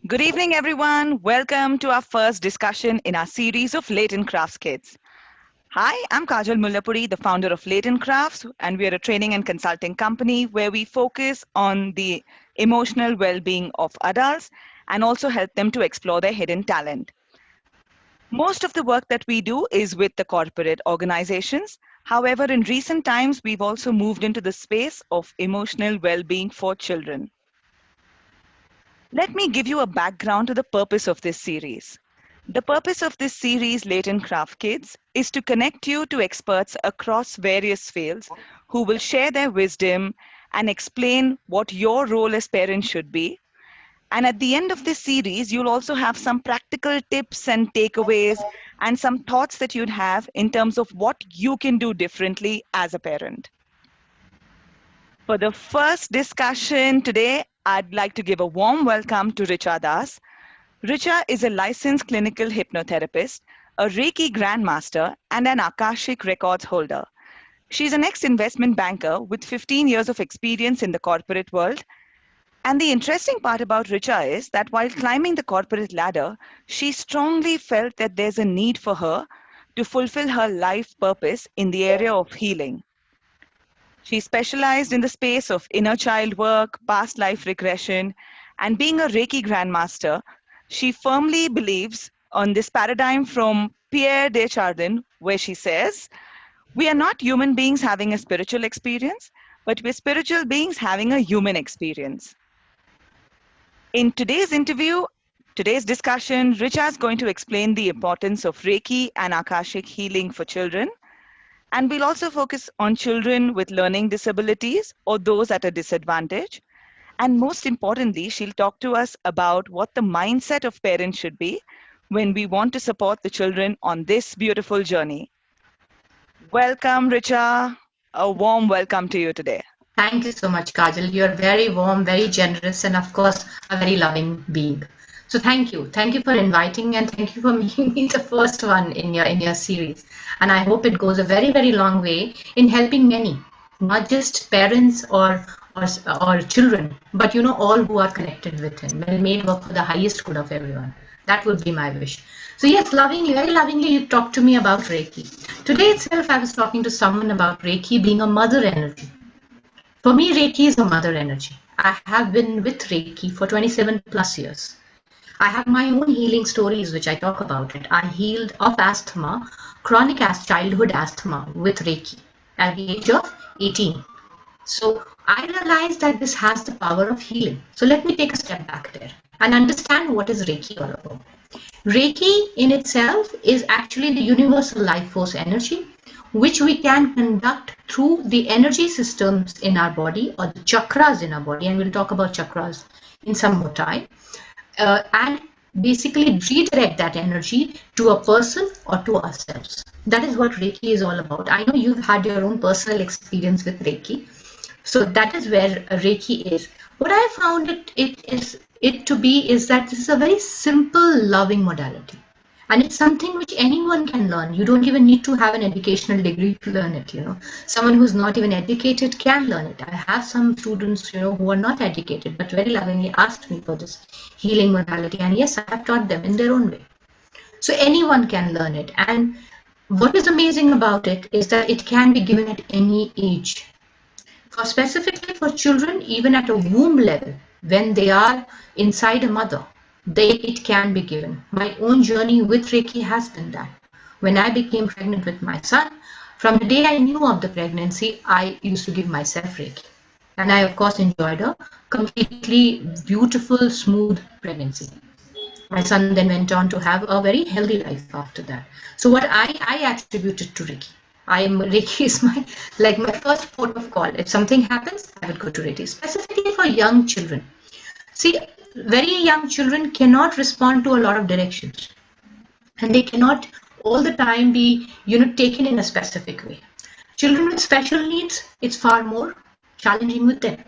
Good evening, everyone. Welcome to our first discussion in our series of Latent Crafts Kids. Hi, I'm Kajal Mullapuri, the founder of Latent Crafts, and we are a training and consulting company where we focus on the emotional well being of adults and also help them to explore their hidden talent. Most of the work that we do is with the corporate organizations. However, in recent times, we've also moved into the space of emotional well being for children. Let me give you a background to the purpose of this series. The purpose of this series, Latent Craft Kids, is to connect you to experts across various fields who will share their wisdom and explain what your role as parents should be. And at the end of this series, you'll also have some practical tips and takeaways and some thoughts that you'd have in terms of what you can do differently as a parent. For the first discussion today, I'd like to give a warm welcome to Richa Das. Richa is a licensed clinical hypnotherapist, a Reiki grandmaster, and an Akashic records holder. She's an ex-investment banker with 15 years of experience in the corporate world. And the interesting part about Richa is that while climbing the corporate ladder, she strongly felt that there's a need for her to fulfill her life purpose in the area of healing. She specialized in the space of inner child work, past life regression, and being a Reiki grandmaster, she firmly believes on this paradigm from Pierre Desjardins, where she says, we are not human beings having a spiritual experience, but we're spiritual beings having a human experience. In today's discussion, Richa is going to explain the importance of Reiki and Akashic healing for children. And we'll also focus on children with learning disabilities or those at a disadvantage. And most importantly, she'll talk to us about what the mindset of parents should be when we want to support the children on this beautiful journey. Welcome, Richa. A warm welcome to you today. Thank you so much, Kajal. You're very warm, very generous, and of course, a very loving being. So thank you. Thank you for inviting and thank you for making me the first one in your series. And I hope it goes a very, very long way in helping many, not just parents or children, but all who are connected with him. Well, may it work for the highest good of everyone. That would be my wish. So yes, lovingly, very lovingly, you talked to me about Reiki. Today itself, I was talking to someone about Reiki being a mother energy. For me, Reiki is a mother energy. I have been with Reiki for 27 plus years. I have my own healing stories, which I talk about it. I healed of asthma, chronic childhood asthma with Reiki at the age of 18. So I realized that this has the power of healing. So let me take a step back there and understand what is Reiki all about. Reiki in itself is actually the universal life force energy, which we can conduct through the energy systems in our body or the chakras in our body, and we'll talk about chakras in some more time, and basically redirect that energy to a person or to ourselves. That is what Reiki is all about. I know you've had your own personal experience with Reiki, so that is where Reiki is. What I found it to be is that this is a very simple, loving modality. And it's something which anyone can learn. You don't even need to have an educational degree to learn it, Someone who's not even educated can learn it. I have some students, who are not educated, but very lovingly asked me for this healing modality. And yes, I have taught them in their own way. So anyone can learn it. And what is amazing about it is that it can be given at any age. Specifically for children, even at a womb level, when they are inside a mother, it can be given. My own journey with Reiki has been that. When I became pregnant with my son, from the day I knew of the pregnancy, I used to give myself Reiki. And I, of course, enjoyed a completely beautiful, smooth pregnancy. My son then went on to have a very healthy life after that. So what I attributed to Reiki. Reiki is my first port of call. If something happens, I would go to Reiki, specifically for young children. See, very young children cannot respond to a lot of directions, and they cannot all the time be taken in a specific way. Children with special needs, it's far more challenging with them.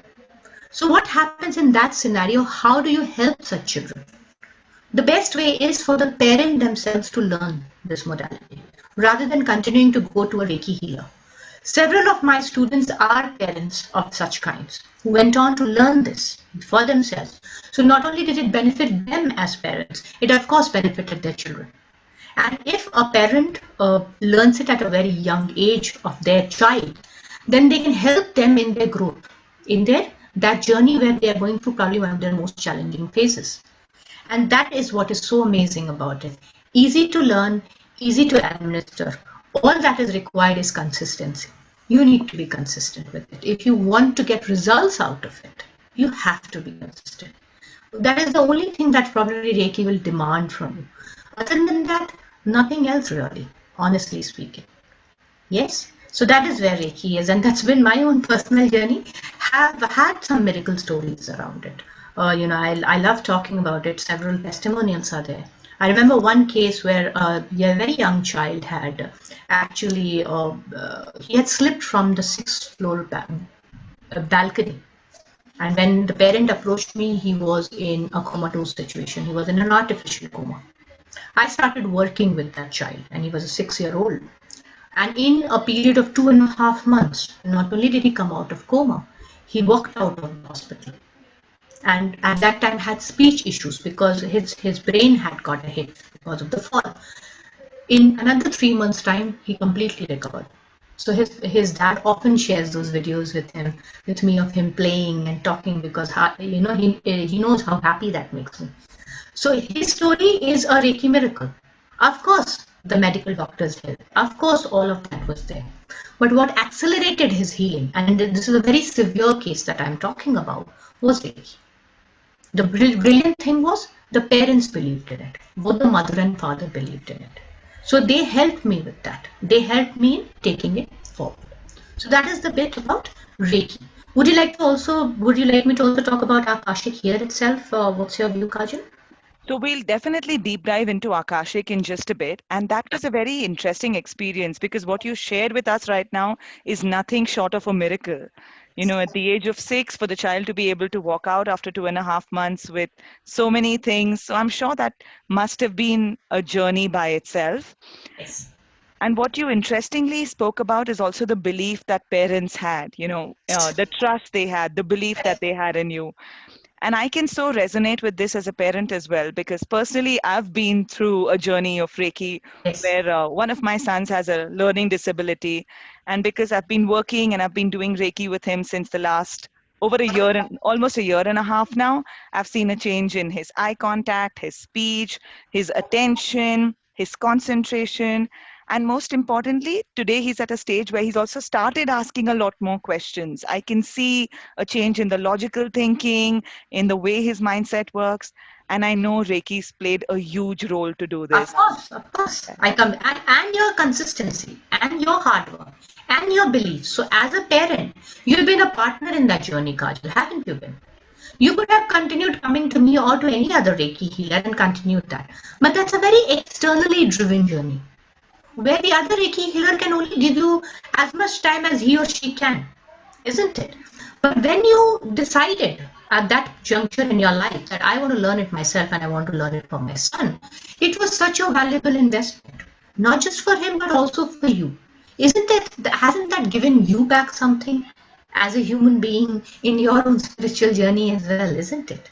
So what happens in that scenario? How do you help such children? The best way is for the parent themselves to learn this modality rather than continuing to go to a Reiki healer. Several of my students are parents of such kinds who went on to learn this for themselves. So not only did it benefit them as parents, it of course benefited their children. And if a parent learns it at a very young age of their child, then they can help them in their growth, in that journey where they are going through probably one of their most challenging phases. And that is what is so amazing about it. Easy to learn, easy to administer. All that is required is consistency. You need to be consistent with it. If you want to get results out of it, you have to be consistent. That is the only thing that probably Reiki will demand from you. Other than that, nothing else really, honestly speaking. Yes, so that is where Reiki is, and that's been my own personal journey. Have had some miracle stories around it. I love talking about it. Several testimonials are there. I remember one case where a very young child had actually he had slipped from the 6th floor balcony. And when the parent approached me, he was in a comatose situation. He was in an artificial coma. I started working with that child, and he was a 6-year-old. And in a period of 2.5 months, not only did he come out of coma, he walked out of the hospital. And at that time had speech issues because his brain had got a hit because of the fall. In another 3 months' time, he completely recovered. So his dad often shares those videos with me of him playing and talking because he knows how happy that makes me. So his story is a Reiki miracle. Of course, the medical doctors helped. Of course, all of that was there. But what accelerated his healing, and this is a very severe case that I'm talking about, was Reiki. The brilliant thing was the parents believed in it. Both the mother and father believed in it. So they helped me with that. They helped me in taking it forward. So that is the bit about Reiki. Would you like me to also talk about Akashic here itself? What's your view, Kajal? So we'll definitely deep dive into Akashic in just a bit. And that was a very interesting experience because what you shared with us right now is nothing short of a miracle. At the age of 6, for the child to be able to walk out after 2.5 months with so many things. So I'm sure that must have been a journey by itself. Yes. And what you interestingly spoke about is also the belief that parents had, the trust they had, the belief that they had in you. And I can so resonate with this as a parent as well, because personally, I've been through a journey of Reiki where one of my sons has a learning disability. And because I've been working and I've been doing Reiki with him since the last over a year and almost a year and a half now, I've seen a change in his eye contact, his speech, his attention, his concentration. And most importantly, today he's at a stage where he's also started asking a lot more questions. I can see a change in the logical thinking, in the way his mindset works. And I know Reiki's played a huge role to do this. Of course. And your consistency and your hard work and your beliefs. So as a parent, you've been a partner in that journey, Kajal, haven't you been? You could have continued coming to me or to any other Reiki healer and continued that. But that's a very externally driven journey, where the other Reiki healer can only give you as much time as he or she can, isn't it? But when you decided at that juncture in your life that I want to learn it myself and I want to learn it for my son, it was such a valuable investment, not just for him, but also for you. Isn't it? Hasn't that given you back something as a human being in your own spiritual journey as well, isn't it?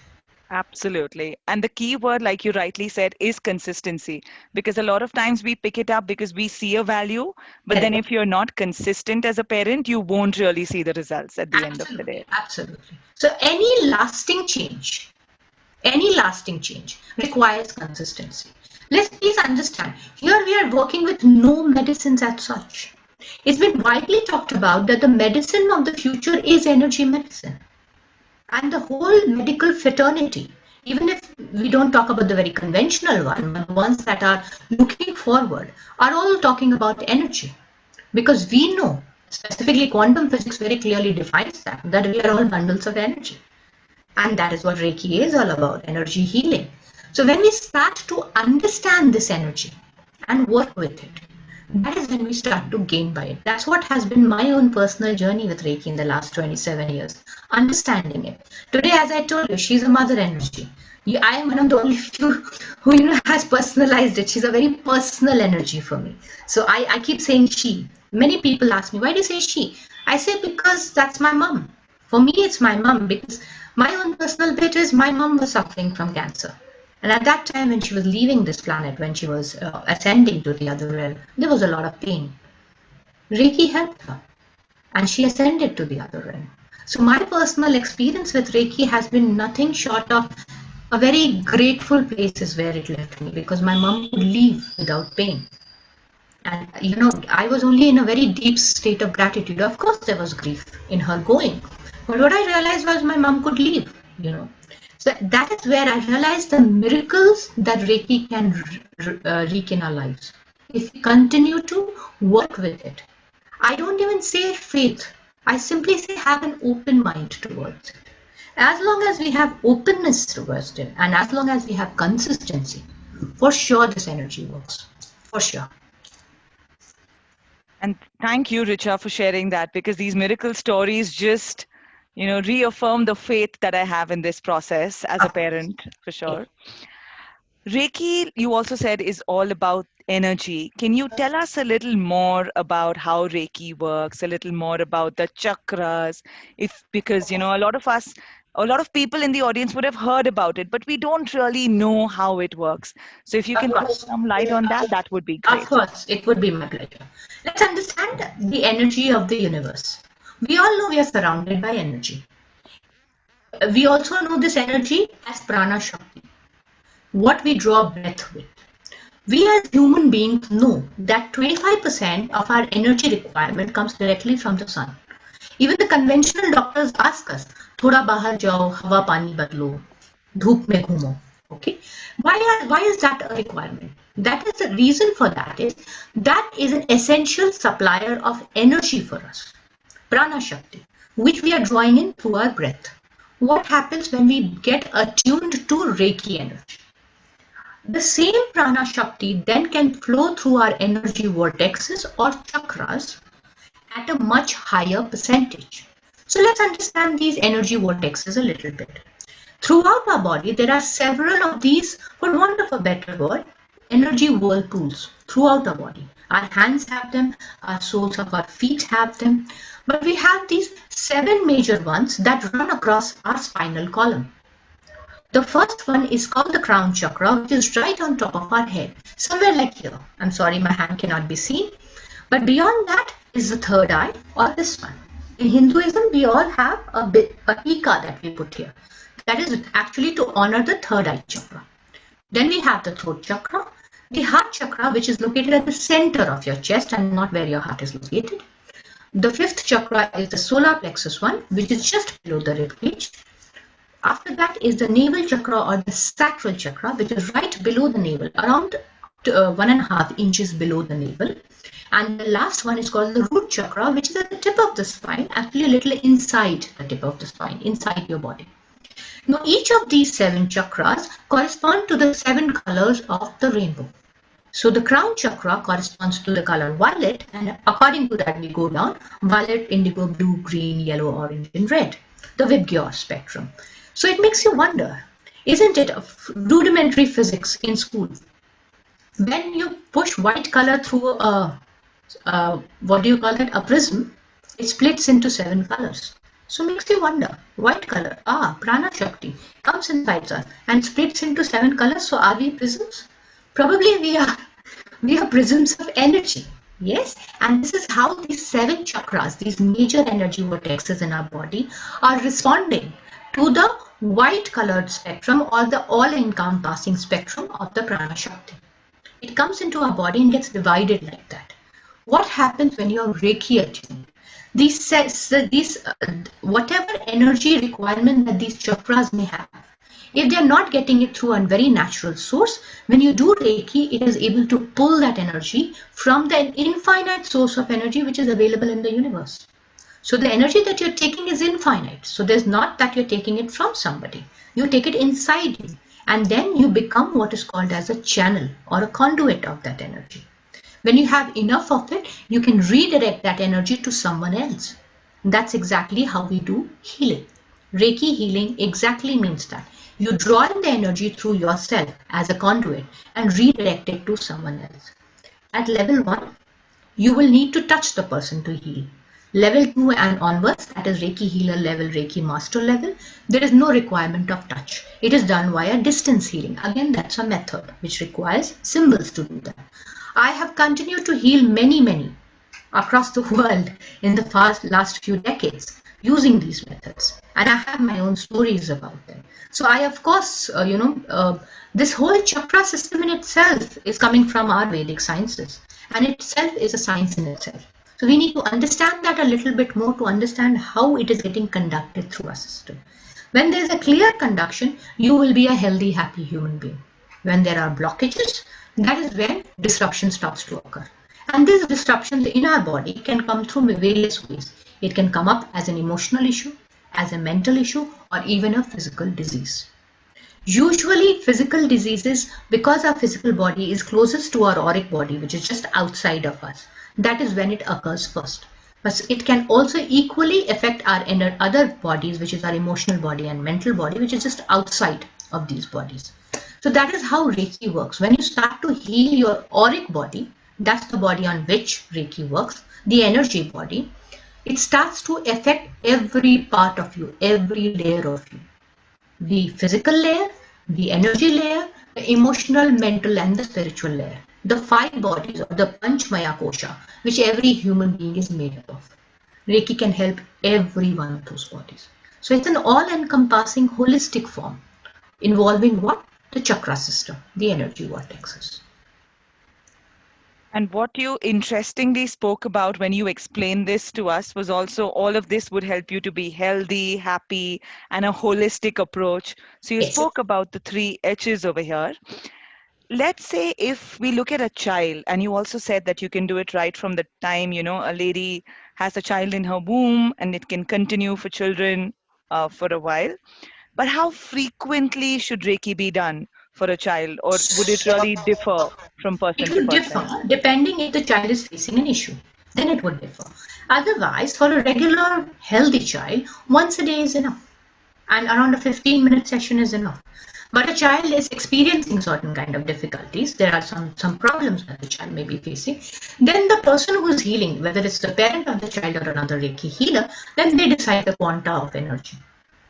Absolutely. And the key word, like you rightly said, is consistency. Because a lot of times we pick it up because we see a value, but then if you're not consistent as a parent, you won't really see the results at the end of the day. Absolutely. So any lasting change requires consistency. Let's please understand, here we are working with no medicines as such. It's been widely talked about that the medicine of the future is energy medicine. And the whole medical fraternity, even if we don't talk about the very conventional one, but the ones that are looking forward, are all talking about energy. Because we know, specifically quantum physics very clearly defines that we are all bundles of energy. And that is what Reiki is all about, energy healing. So when we start to understand this energy and work with it, that is when we start to gain by it. That's what has been my own personal journey with Reiki in the last 27 years, understanding it. Today, as I told you, she's a mother energy. I am one of the only few who has personalized it. She's a very personal energy for me. So I keep saying she, Many people ask me, why do you say she? I say because that's my mom. For me, it's my mom because my own personal bit is my mom was suffering from cancer. And at that time, when she was leaving this planet, when she was ascending to the other realm, there was a lot of pain. Reiki helped her, and she ascended to the other realm. So my personal experience with Reiki has been nothing short of a very grateful place is where it left me, because my mom could leave without pain. And I was only in a very deep state of gratitude. Of course, there was grief in her going. But what I realized was my mom could leave. So that is where I realized the miracles that Reiki can wreak in our lives. If we continue to work with it. I don't even say faith. I simply say have an open mind towards it. As long as we have openness towards it, and as long as we have consistency, for sure this energy works. For sure. And thank you, Richa, for sharing that, because these miracle stories just, reaffirm the faith that I have in this process as a parent, for sure. Reiki, you also said, is all about energy. Can you tell us a little more about how Reiki works, a little more about the chakras? Because, a lot of people in the audience would have heard about it, but we don't really know how it works. So if you can throw some light on that, that would be great. Of course, it would be my pleasure. Let's understand the energy of the universe. We all know we are surrounded by energy. We also know this energy as prana shakti, what we draw breath with. We as human beings know that 25% of our energy requirement comes directly from the sun. Even the conventional doctors ask us, thoda bahar jao, hawa pani badlo, dhoop mein ghumo. Okay, why is that a requirement? That is the reason for that is an essential supplier of energy for us, prana shakti, which we are drawing in through our breath. What happens when we get attuned to Reiki energy? The same prana shakti then can flow through our energy vortexes or chakras at a much higher percentage. So let's understand these energy vortexes a little bit. Throughout our body, there are several of these, for want of a better word, energy whirlpools throughout our body. Our hands have them, our soles of our feet have them, but we have these 7 major ones that run across our spinal column. The first one is called the crown chakra, which is right on top of our head, somewhere like here. I'm sorry, my hand cannot be seen. But beyond that is the third eye, or this one. In Hinduism, we all have a tika that we put here. That is actually to honor the third eye chakra. Then we have the throat chakra, the heart chakra, which is located at the center of your chest and not where your heart is located. The fifth chakra is the solar plexus one, which is just below the rib cage. After that is the navel chakra or the sacral chakra, which is right below the navel, around 1.5 inches below the navel. And the last one is called the root chakra, which is at the tip of the spine, actually a little inside the tip of the spine, inside your body. Now, each of these 7 chakras correspond to the 7 colors of the rainbow. So the crown chakra corresponds to the color violet, and according to that we go down: violet, indigo, blue, green, yellow, orange, and red, the Vibgyor spectrum. So it makes you wonder, isn't it a rudimentary physics in school? When you push white color through a prism, it splits into 7 colors. So makes you wonder, white color, prana shakti, comes inside us and splits into 7 colors. So are we prisms? Probably we are prisms of energy. Yes, and this is how these 7 chakras, these major energy vortexes in our body, are responding to the white colored spectrum or the all-encompassing spectrum of the prana shakti. It comes into our body and gets divided like that. What happens when you're Reiki attuned? Whatever energy requirement that these chakras may have, if they're not getting it through a very natural source, when you do Reiki, it is able to pull that energy from the infinite source of energy which is available in the universe. So the energy that you're taking is infinite. So there's not that you're taking it from somebody. You take it inside you, and then you become what is called as a channel or a conduit of that energy. When you have enough of it, you can redirect that energy to someone else. That's exactly how we do healing. Reiki healing exactly means that. You draw in the energy through yourself as a conduit and redirect it to someone else. At level 1, you will need to touch the person to heal. Level 2 and onwards, that is Reiki healer level, Reiki master level, there is no requirement of touch. It is done via distance healing. Again, that's a method which requires symbols to do that. I have continued to heal many across the world in the last few decades using these methods, and I have my own stories about them. So I, of course, this whole chakra system in itself is coming from our Vedic sciences, and itself is a science in itself. So we need to understand that a little bit more to understand how it is getting conducted through our system. When there is a clear conduction, you will be a healthy, happy human being. When there are blockages, that is when disruption starts to occur. And these disruptions in our body can come through various ways. It can come up as an emotional issue, as a mental issue, or even a physical disease. Usually physical diseases, because our physical body is closest to our auric body, which is just outside of us, that is when it occurs first. But it can also equally affect our other bodies, which is our emotional body and mental body, which is just outside of these bodies. So that is how Reiki works. When you start to heal your auric body, that's the body on which Reiki works, the energy body, it starts to affect every part of you, every layer of you. The physical layer, the energy layer, the emotional, mental, and the spiritual layer. The 5 bodies of the Panchmaya Kosha, which every human being is made up of. Reiki can help every one of those bodies. So it's an all-encompassing holistic form involving what? The chakra system, the energy vortexes. And what you interestingly spoke about when you explained this to us was also all of this would help you to be healthy, happy, and a holistic approach. So you spoke about the 3 H's over here. Let's say if we look at a child, and you also said that you can do it right from the time, a lady has a child in her womb, and it can continue for children for a while. But how frequently should Reiki be done for a child, or would it really differ from person to person? It would differ depending if the child is facing an issue. Then it would differ. Otherwise, for a regular healthy child, once a day is enough. And around a 15-minute session is enough. But a child is experiencing certain kind of difficulties. There are some problems that the child may be facing. Then the person who is healing, whether it's the parent of the child or another Reiki healer, then they decide the quanta of energy.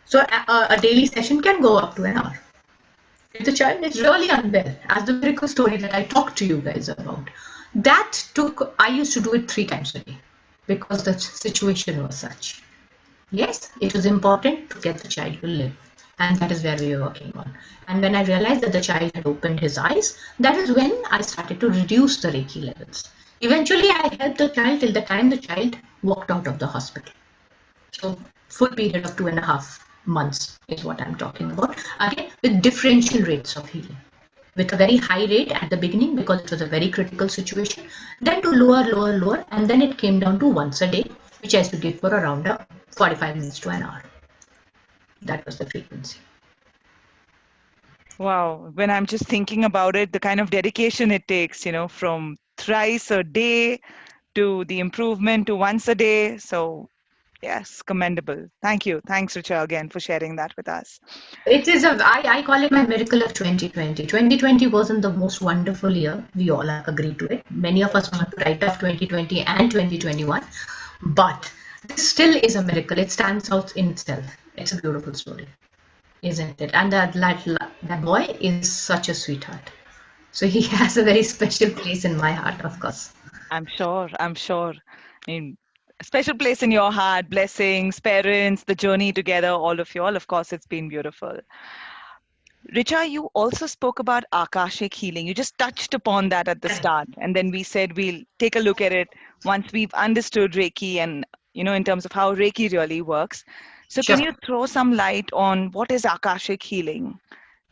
So a daily session can go up to an hour. If the child is really unwell, as the miracle story that I talked to you guys about, I used to do it 3 times a day because the situation was such. Yes, it was important to get the child to live, and that is where we were working on. And when I realized that the child had opened his eyes, that is when I started to reduce the Reiki levels. Eventually, I helped the child till the time the child walked out of the hospital. So full period of 2.5 months is what I'm talking about. Again, with differential rates of healing. With a very high rate at the beginning because it was a very critical situation, then to lower, and then it came down to once a day, which I used to give for around 45 minutes to an hour. That was the frequency. Wow. When I'm just thinking about it, the kind of dedication it takes, from thrice a day to the improvement to once a day. So yes, commendable. Thank you. Thanks, Richa, again for sharing that with us. It is I call it my miracle of 2020. 2020 wasn't the most wonderful year. We all agree to it. Many of us want to write off 2020 and 2021. But this still is a miracle. It stands out in itself. It's a beautiful story, isn't it? And that boy is such a sweetheart. So he has a very special place in my heart, of course. I'm sure. I mean, a special place in your heart, blessings, parents, the journey together, all of you all. Of course, it's been beautiful. Richa, you also spoke about Akashic healing. You just touched upon that at the start. And then we said we'll take a look at it once we've understood Reiki and, in terms of how Reiki really works. So Can you throw some light on what is Akashic healing?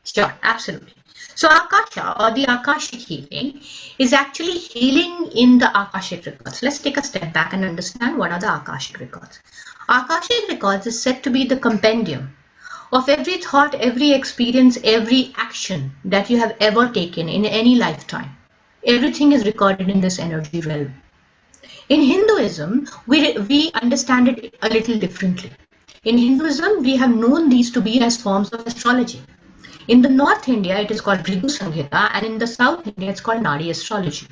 Sure, absolutely. So Akasha or the Akashic healing is actually healing in the Akashic records. Let's take a step back and understand what are the Akashic records. Akashic records is said to be the compendium of every thought, every experience, every action that you have ever taken in any lifetime. Everything is recorded in this energy realm. In Hinduism, we understand it a little differently. In Hinduism, we have known these to be as forms of astrology. In the North India, it is called Bhrigu Samhita, and in the South India, it's called Nadi astrology.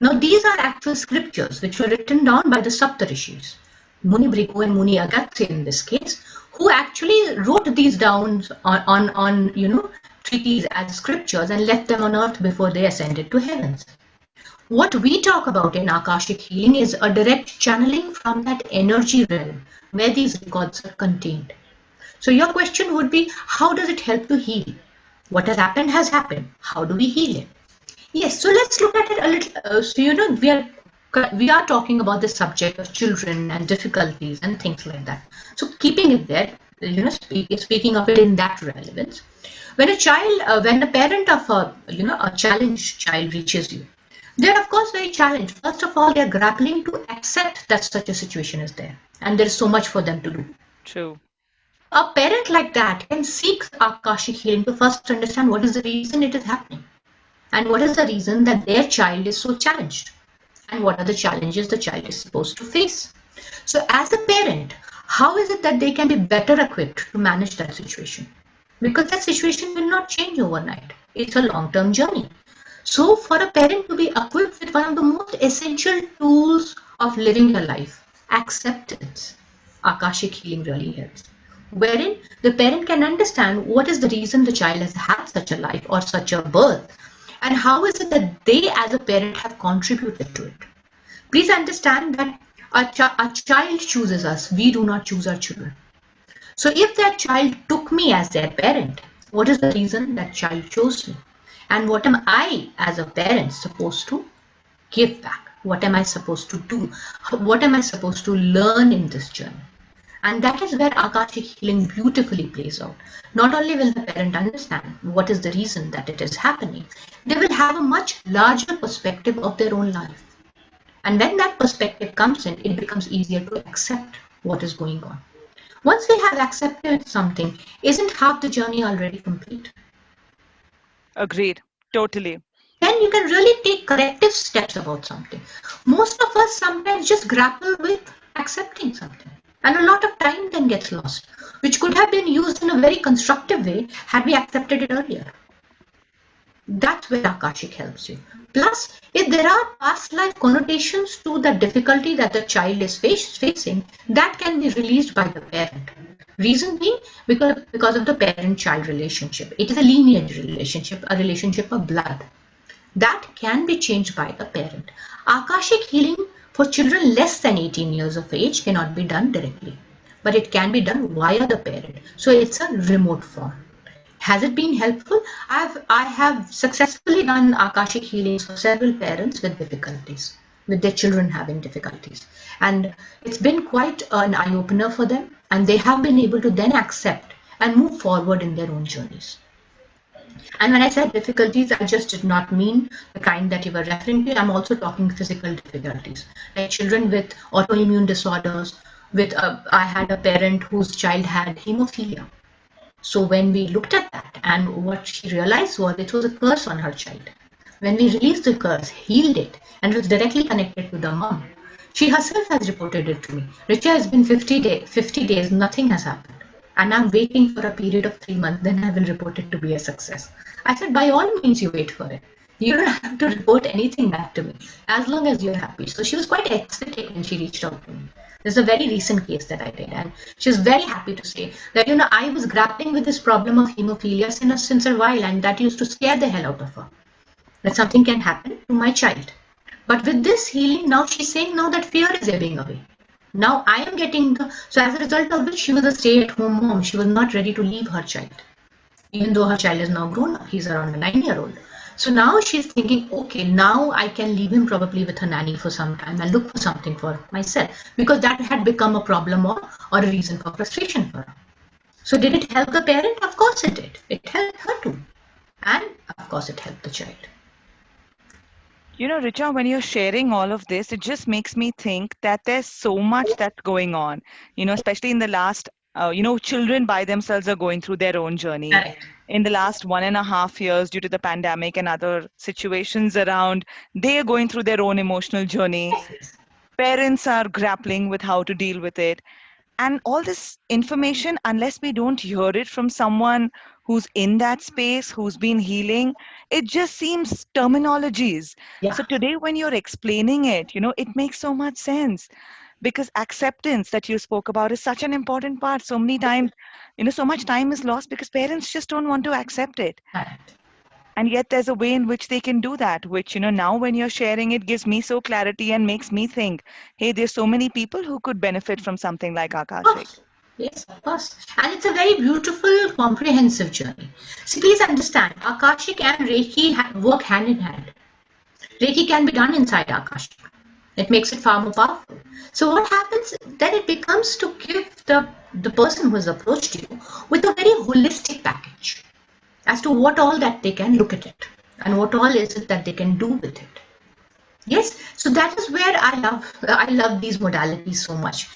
Now, these are actual scriptures which were written down by the Saptarishis, Muni Bhrigu and Muni Agatya in this case, who actually wrote these down on treaties as scriptures and left them on earth before they ascended to heavens. What we talk about in Akashic healing is a direct channeling from that energy realm where these records are contained. So your question would be, how does it help to heal? What has happened. How do we heal it? Yes, so let's look at it a little. We are talking about the subject of children and difficulties and things like that. So keeping it there, speaking of it in that relevance, when a parent of a challenged child reaches you, they're of course very challenged. First of all, they're grappling to accept that such a situation is there, and there is so much for them to do. True. A parent like that can seek Akashic healing to first understand what is the reason it is happening. And what is the reason that their child is so challenged? And what are the challenges the child is supposed to face? So as a parent, how is it that they can be better equipped to manage that situation? Because that situation will not change overnight. It's a long-term journey. So for a parent to be equipped with one of the most essential tools of living your life, acceptance, Akashic healing really helps. Wherein the parent can understand what is the reason the child has had such a life or such a birth. And how is it that they as a parent have contributed to it? Please understand that a child chooses us. We do not choose our children. So if that child took me as their parent, what is the reason that child chose me? And what am I as a parent supposed to give back? What am I supposed to do? What am I supposed to learn in this journey? And that is where Akashic healing beautifully plays out. Not only will the parent understand what is the reason that it is happening, they will have a much larger perspective of their own life. And when that perspective comes in, it becomes easier to accept what is going on. Once we have accepted something, isn't half the journey already complete? Agreed. Totally. Then you can really take corrective steps about something. Most of us sometimes just grapple with accepting something. And a lot of time then gets lost, which could have been used in a very constructive way had we accepted it earlier. That's where Akashic helps you. Plus, if there are past life connotations to the difficulty that the child is facing, that can be released by the parent. Reason being, because of the parent-child relationship. It is a lineage relationship, a relationship of blood. That can be changed by the parent. Akashic healing for children less than 18 years of age cannot be done directly, but it can be done via the parent. So it's a remote form. Has it been helpful? I have successfully done Akashic healings for several parents with difficulties, with their children having difficulties. And it's been quite an eye-opener for them, and they have been able to then accept and move forward in their own journeys. And when I said difficulties, I just did not mean the kind that you were referring to. I'm also talking physical difficulties, like children with autoimmune disorders. I had a parent whose child had hemophilia. So when we looked at that, and what she realized was it was a curse on her child. When we released the curse, healed it, and it was directly connected to the mom, she herself has reported it to me. Richa, has been 50 days, nothing has happened. And I'm waiting for a period of 3 months, then I will report it to be a success. I said, by all means, you wait for it. You don't have to report anything back to me, as long as you're happy. So she was quite ecstatic when she reached out to me. This is a very recent case that I did, and she was very happy to say that, I was grappling with this problem of hemophilia since a while, and that used to scare the hell out of her. That something can happen to my child. But with this healing, now she's saying now that fear is ebbing away. Now I am getting so as a result of which she was a stay-at-home mom. She was not ready to leave her child, even though her child is now grown up. He's around a 9-year-old. So now she's thinking, okay, now I can leave him probably with a nanny for some time and look for something for myself, because that had become a problem or a reason for frustration for her. So did it help the parent? Of course it did. It helped her too. And of course it helped the child. Richa, when you're sharing all of this, it just makes me think that there's so much that's going on, especially in the last, children by themselves are going through their own journey. Correct. In the last 1.5 years, due to the pandemic and other situations around, they are going through their own emotional journey. Yes. Parents are grappling with how to deal with it. And all this information, unless we don't hear it from someone who's in that space, who's been healing, it just seems terminologies. Yeah, So today, when you're explaining it, it makes so much sense, because acceptance that you spoke about is such an important part. So many times, so much time is lost because parents just don't want to accept it. correct. And yet there's a way in which they can do that, which, now when you're sharing it gives me so clarity and makes me think, hey, there's so many people who could benefit from something like Of Akashik. course. Yes, of course. And it's a very beautiful, comprehensive journey. See, please understand, Akashic and Reiki work hand in hand. Reiki can be done inside Akashic. It makes it far more powerful. So what happens then, it becomes to give the person who has approached you with a very holistic package as to what all that they can look at it and what all is it that they can do with it. Yes, so that is where I love these modalities so much.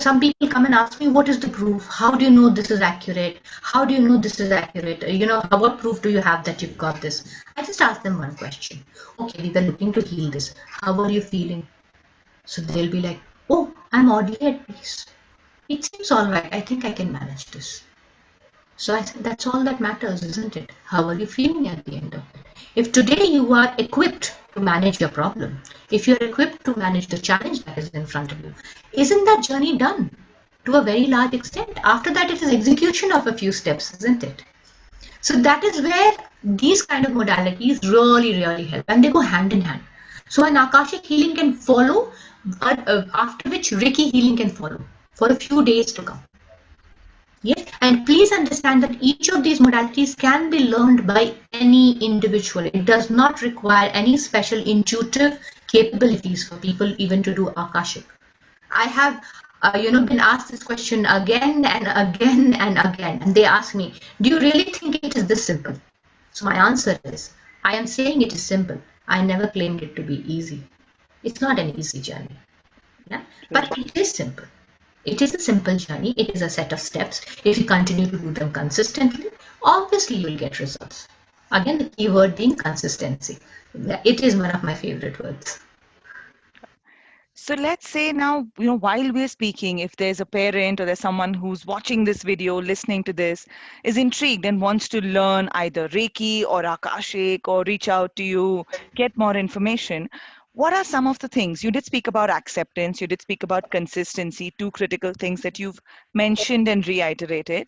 Some people come and ask me, what is the proof? How do you know this is accurate? How do you know this is accurate? What proof do you have that you've got this? I just ask them one question. Okay, we were looking to heal this. How are you feeling? So they'll be like, oh, I'm oddly at peace. It seems all right. I think I can manage this. So I said, that's all that matters, isn't it? How are you feeling at the end of it? If today you are equipped to manage your problem, if you're equipped to manage the challenge that is in front of you, isn't that journey done to a very large extent? After that, it is execution of a few steps, isn't it? So that is where these kind of modalities really, really help, and they go hand in hand. So an Akashic healing can follow, after which Reiki healing can follow for a few days to come. Yes, and please understand that each of these modalities can be learned by any individual. It does not require any special intuitive capabilities for people even to do Akashic. I have, been asked this question again and again and again, and they ask me, do you really think it is this simple? So my answer is, I am saying it is simple. I never claimed it to be easy. It's not an easy journey, yeah? But it is simple. It is a simple journey. It is a set of steps. If you continue to do them consistently, obviously you'll get results. Again, the key word being consistency. It is one of my favorite words. So let's say now, while we're speaking, if there's a parent or there's someone who's watching this video, listening to this, is intrigued and wants to learn either Reiki or Akashic or reach out to you, get more information, what are some of the things? You did speak about acceptance, you did speak about consistency, two critical things that you've mentioned and reiterated.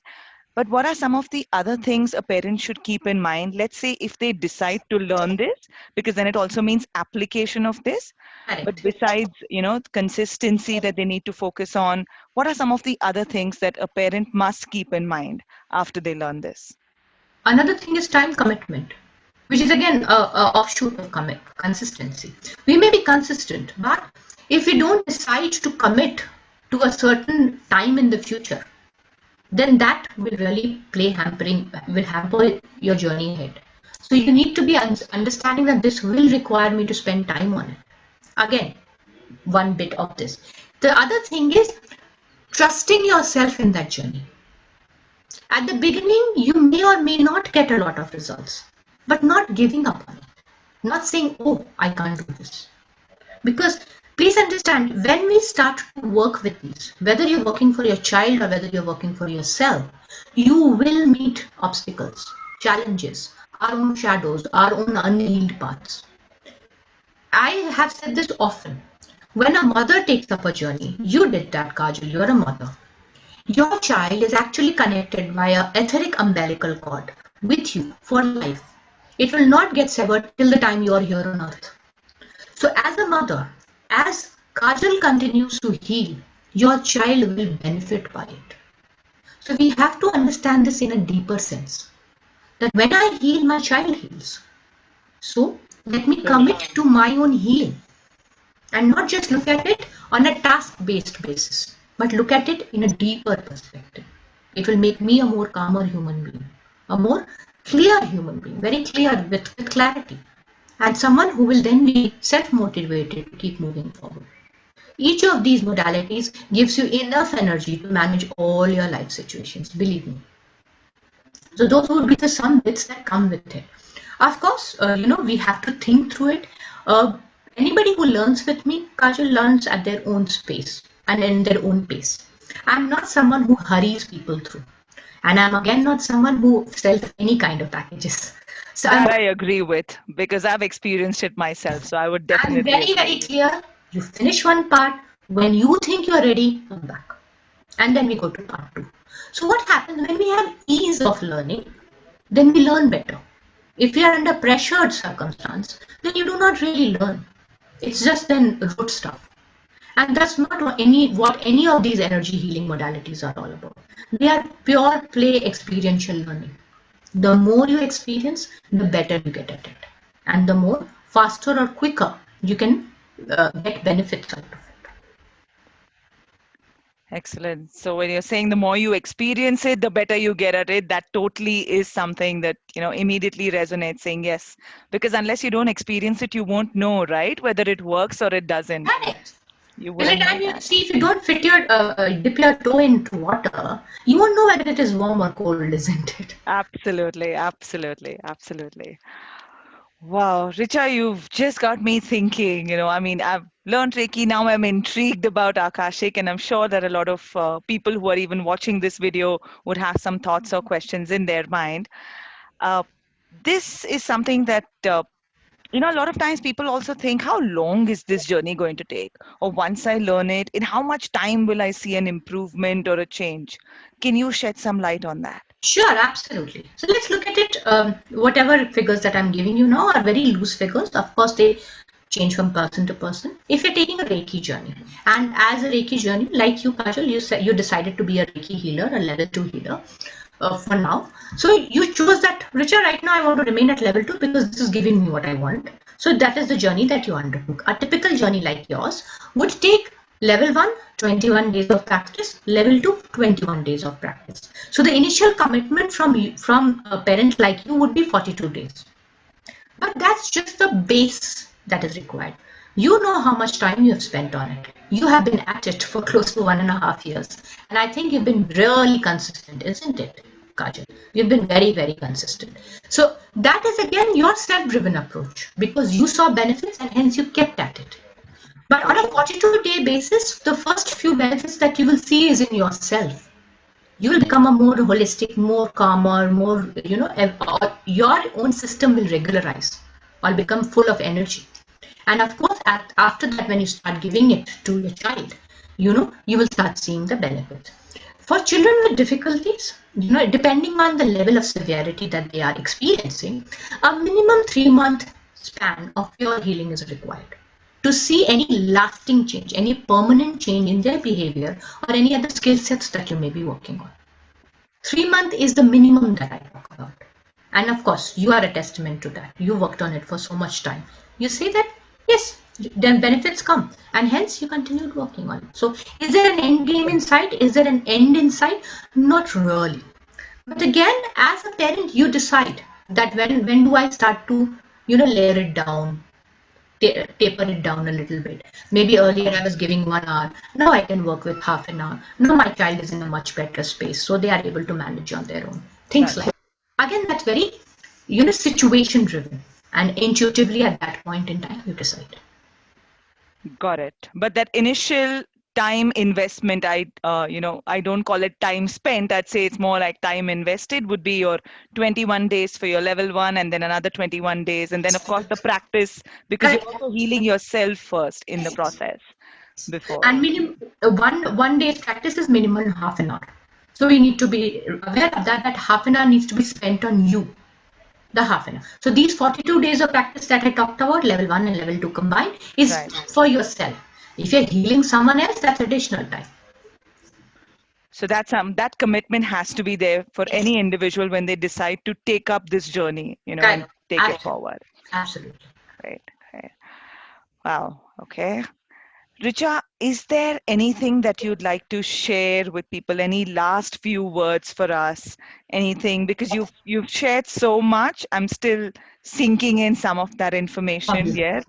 But what are some of the other things a parent should keep in mind? Let's say if they decide to learn this, because then it also means application of this. But Correct. besides, consistency that they need to focus on, what are some of the other things that a parent must keep in mind after they learn this? Another thing is time commitment, which is again a offshoot of consistency. We may be consistent, but if we don't decide to commit to a certain time in the future, then that will really will hamper your journey ahead. So you need to be understanding that this will require me to spend time on it. Again, one bit of this. The other thing is trusting yourself in that journey. At the beginning, you may or may not get a lot of results, but not giving up on it. Not saying, oh, I can't do this. Because please understand, when we start to work with these, whether you're working for your child or whether you're working for yourself, you will meet obstacles, challenges, our own shadows, our own unhealed paths. I have said this often. When a mother takes up a journey, you did that, Kajal, you're a mother. Your child is actually connected by an etheric umbilical cord with you for life. It will not get severed till the time you are here on earth. So as a mother, as Kajal continues to heal, your child will benefit by it. So we have to understand this in a deeper sense. That when I heal, my child heals. So let me commit to my own healing. And not just look at it on a task-based basis, but look at it in a deeper perspective. It will make me a more calmer human being, a more clear human being, very clear with clarity, and someone who will then be self-motivated to keep moving forward. Each of these modalities gives you enough energy to manage all your life situations, believe me. So those would be the some bits that come with it. Of course, we have to think through it. Anybody who learns with me, Kajal, learns at their own space and in their own pace. I'm not someone who hurries people through. And I'm again not someone who sells any kind of packages. So That I agree with because I've experienced it myself. So I would I'm definitely very, agree. very clear. You finish one part. When you think you're ready, come back. And then we go to part two. So what happens when we have ease of learning, then we learn better. If you are under pressured circumstance, then you do not really learn. It's just then rote stuff. And that's not what any of these energy healing modalities are all about. They are pure play experiential learning. The more you experience, the better you get at it. And the more faster or quicker you can get benefits out of it. Excellent. So when you're saying the more you experience it, the better you get at it, that totally is something that, immediately resonates saying yes. Because unless you don't experience it, you won't know, right? Whether it works or it doesn't. Correct. You Every wouldn't know time you that. see, if you don't dip your toe into water, you won't know whether it is warm or cold, isn't it? Absolutely, absolutely, absolutely. Wow, Richa, you've just got me thinking. I've learned Reiki, now I'm intrigued about Akashic, and I'm sure that a lot of people who are even watching this video would have some thoughts or questions in their mind. Uh, this is something that, a lot of times people also think, how long is this journey going to take? Or once I learn it, in how much time will I see an improvement or a change? Can you shed some light on that? Sure, absolutely. So let's look at it. Whatever figures that I'm giving you now are very loose figures. Of course, they change from person to person. If you're taking a Reiki journey, and as a Reiki journey, like you, Kajal, you said you decided to be a Reiki healer, a level 2 healer for now. So you chose that, Richa, right now I want to remain at level 2 because this is giving me what I want. So that is the journey that you undertook. A typical journey like yours would take level 1, 21 days of practice, level 2, 21 days of practice. So the initial commitment from a parent like you would be 42 days. But that's just the base that is required. You know how much time you have spent on it. You have been at it for close to 1.5 years. And I think you've been really consistent, isn't it, Kajal? You've been very, very consistent. So that is again your self-driven approach because you saw benefits and hence you kept at it. But on a 42-day basis, the first few benefits that you will see is in yourself. You will become a more holistic, more calmer, more, your own system will regularize or become full of energy. And of course, after that, when you start giving it to your child, you will start seeing the benefits. For children with difficulties, depending on the level of severity that they are experiencing, a minimum 3-month span of pure healing is required to see any lasting change, any permanent change in their behavior or any other skill sets that you may be working on. 3 months is the minimum that I talk about. And of course, you are a testament to that. You worked on it for so much time. You say that, yes, then benefits come. And hence you continued working on it. So is there an end game in sight? Is there an end in sight? Not really. But again, as a parent, you decide that when do I start to, layer it down, taper it down a little bit. Maybe earlier I was giving 1 hour. Now I can work with half an hour. Now my child is in a much better space, so they are able to manage on their own. Things like that. Again, that's very, situation driven, and intuitively at that point in time you decide. Got it. But that initial time investment, I don't call it time spent. I'd say it's more like time invested would be your 21 days for your level 1 and then another 21 days. And then of course the practice, because you're also healing yourself first in the process before. And minimum one day's practice is minimum half an hour. So we need to be aware of that half an hour needs to be spent on you. The half an hour. So these 42 days of practice that I talked about, level 1 and level 2 combined, is for yourself. If you're healing someone else, that's additional time. So that's that commitment has to be there for any individual when they decide to take up this journey, and take it forward. Absolutely. Right. Wow. Okay. Richa, is there anything that you'd like to share with people? Any last few words for us? Anything? Because you've shared so much. I'm still sinking in some of that information yet.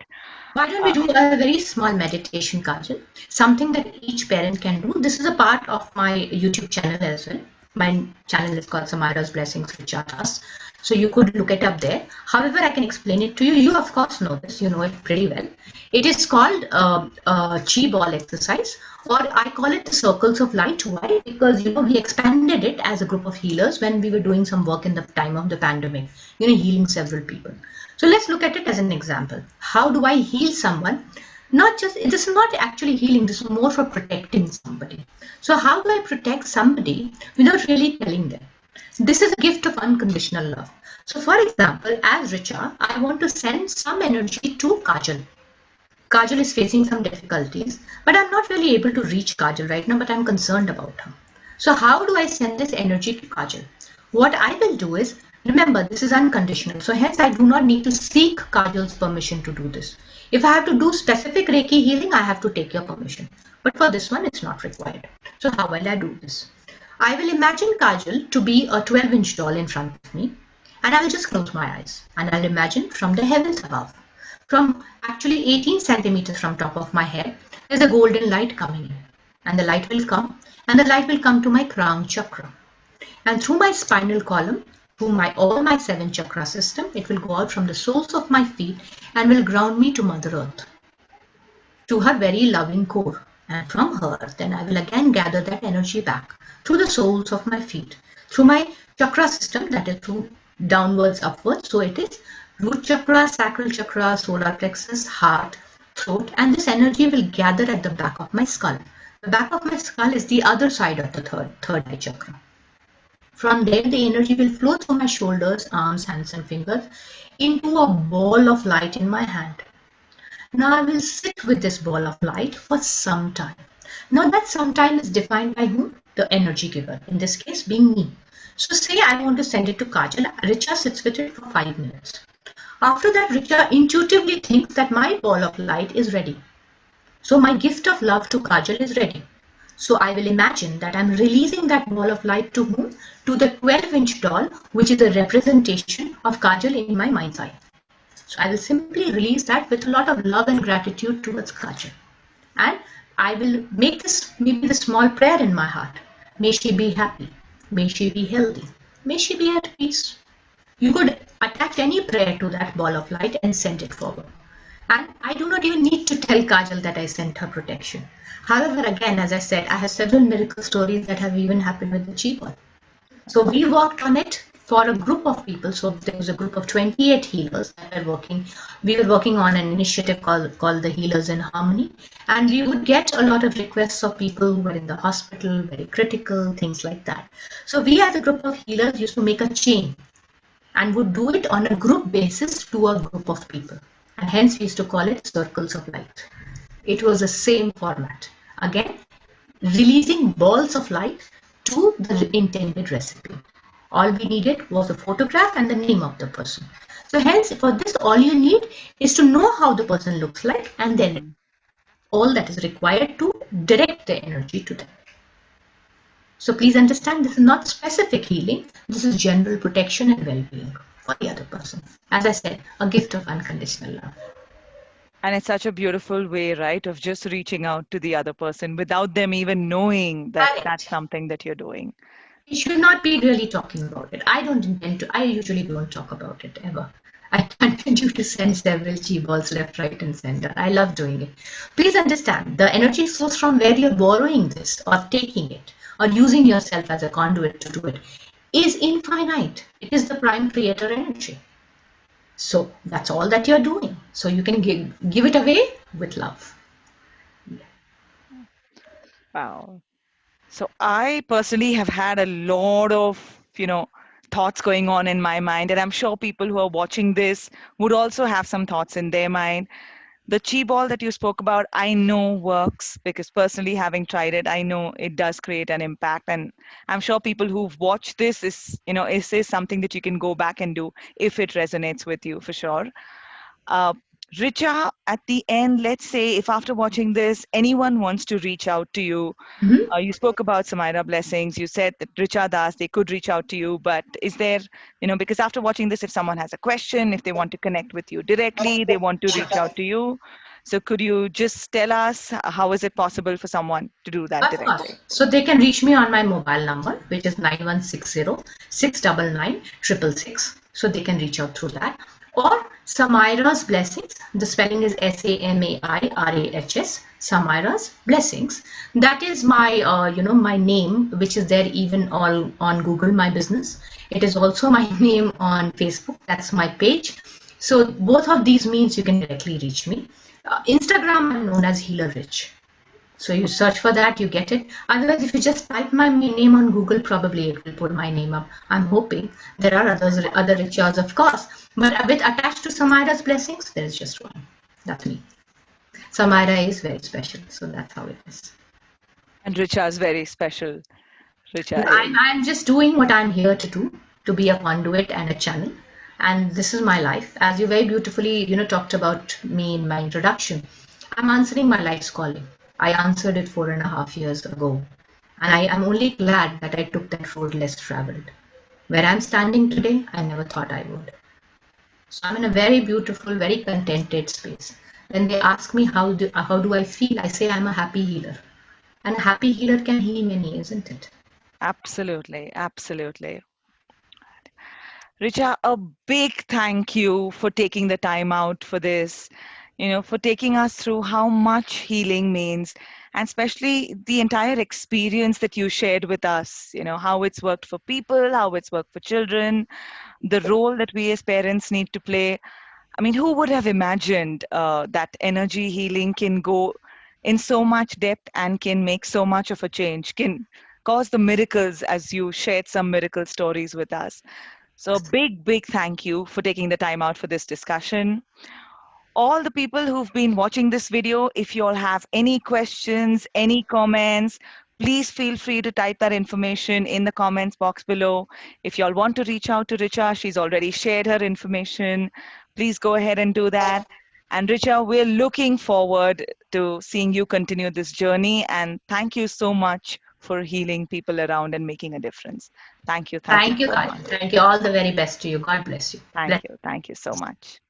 Why don't we do a very small meditation, Kajal? Something that each parent can do. This is a part of my YouTube channel as well. My channel is called Samara's Blessings with Chatas. So you could look it up there. However, I can explain it to you. You, of course, know this. You know it pretty well. It is called Chi ball exercise, or I call it the circles of light. Why? Because, we expanded it as a group of healers when we were doing some work in the time of the pandemic, healing several people. So let's look at it as an example. How do I heal someone? This is not actually healing, this is more for protecting somebody. So how do I protect somebody without really telling them? This is a gift of unconditional love. So for example, as Richa, I want to send some energy to Kajal. Kajal is facing some difficulties, but I'm not really able to reach Kajal right now, but I'm concerned about her. So how do I send this energy to Kajal? What I will do is, remember, this is unconditional. So hence I do not need to seek Kajal's permission to do this. If I have to do specific Reiki healing, I have to take your permission. But for this one, it's not required. So how will I do this? I will imagine Kajal to be a 12-inch doll in front of me, and I will just close my eyes. And I'll imagine from the heavens above, from actually 18 centimeters from top of my head, there's a golden light coming in. And the light will come, and the light will come to my crown chakra. And through my spinal column, through all my 7 chakra system, it will go out from the soles of my feet and will ground me to Mother Earth, to her very loving core. And from her, then I will again gather that energy back through the soles of my feet, through my chakra system, that is through downwards, upwards. So it is root chakra, sacral chakra, solar plexus, heart, throat, and this energy will gather at the back of my skull. The back of my skull is the other side of the third eye chakra. From there, the energy will flow through my shoulders, arms, hands, and fingers into a ball of light in my hand. Now I will sit with this ball of light for some time. Now that some time is defined by whom? The energy giver, in this case being me. So say I want to send it to Kajal. Richa sits with it for 5 minutes. After that, Richa intuitively thinks that my ball of light is ready. So my gift of love to Kajal is ready. So I will imagine that I'm releasing that ball of light to whom? To the 12-inch doll, which is a representation of Kajal in my mind's eye. So I will simply release that with a lot of love and gratitude towards Kajal. And I will make this maybe the small prayer in my heart. May she be happy. May she be healthy. May she be at peace. You could attach any prayer to that ball of light and send it forward. And I do not even need to tell Kajal that I sent her protection. However, again, as I said, I have several miracle stories that have even happened with the Chi ball. So we worked on it for a group of people. So there was a group of 28 healers that were working. We were working on an initiative called the Healers in Harmony. And we would get a lot of requests of people who were in the hospital, very critical, things like that. So we as a group of healers used to make a chain and would do it on a group basis to a group of people. And hence we used to call it Circles of Light. It was the same format. Again, releasing balls of light to the intended recipient. All we needed was a photograph and the name of the person. So hence, for this, all you need is to know how the person looks like, and then all that is required to direct the energy to them. So please understand, this is not specific healing. This is general protection and well-being for the other person. As I said, a gift of unconditional love. And it's such a beautiful way, right, of just reaching out to the other person without them even knowing that that's something that you're doing. We should not be really talking about it. I usually don't talk about it ever. I continue to send several Chi balls left, right, and center. I love doing it. Please understand, the energy source from where you're borrowing this or taking it or using yourself as a conduit to do it is infinite. It is the prime creator energy. So that's all that you're doing. So you can give it away with love. Yeah. Wow. So I personally have had a lot of, thoughts going on in my mind, and I'm sure people who are watching this would also have some thoughts in their mind. The Chi ball that you spoke about, I know works because personally having tried it, I know it does create an impact. And I'm sure people who've watched this is something that you can go back and do if it resonates with you for sure. Richa, at the end, let's say if after watching this, anyone wants to reach out to you, you spoke about Samira Blessings, you said that Richa Das, they could reach out to you, but is there, because after watching this, if someone has a question, if they want to connect with you directly, they want to reach out to you, So could you just tell us how is it possible for someone to do that Of course. directly? So they can reach me on my mobile number, which is 9160 699 666. So they can reach out through that. Or Samaira's Blessings. The spelling is Samairahs. Samaira's Blessings. That is my, my name, which is there even all on Google My Business. It is also my name on Facebook. That's my page. So both of these means you can directly reach me. Instagram, I'm known as Healer Rich. So you search for that, you get it. Otherwise, if you just type my name on Google, probably it will pull my name up. I'm hoping. There are other Richards, of course. But with attached to Samaira's Blessings, there is just one. That's me. Samaira is very special. So that's how it is. And Richa is very special. Richa. I'm just doing what I'm here to do, to be a conduit and a channel. And this is my life. As you very beautifully, talked about me in my introduction, I'm answering my life's calling. I answered it 4.5 years ago. And I am only glad that I took that road less traveled. Where I'm standing today, I never thought I would. So I'm in a very beautiful, very contented space. When they ask me how do I feel, I say I'm a happy healer. And a happy healer can heal many, isn't it? Absolutely, absolutely. Richa, a big thank you for taking the time out for this, for taking us through how much healing means, and especially the entire experience that you shared with us, how it's worked for people, how it's worked for children, the role that we as parents need to play. I mean, who would have imagined that energy healing can go in so much depth and can make so much of a change, can cause the miracles, as you shared some miracle stories with us. So, big, big thank you for taking the time out for this discussion. All the people who've been watching this video, if you all have any questions, any comments, please feel free to type that information in the comments box below. If you all want to reach out to Richa, she's already shared her information. Please go ahead and do that. And Richa, we're looking forward to seeing you continue this journey. And thank you so much for healing people around and making a difference. Thank you. Thank you Thank you, so Kajal. much. Thank you. All the very best to you. God bless you. Thank you. Thank you so much.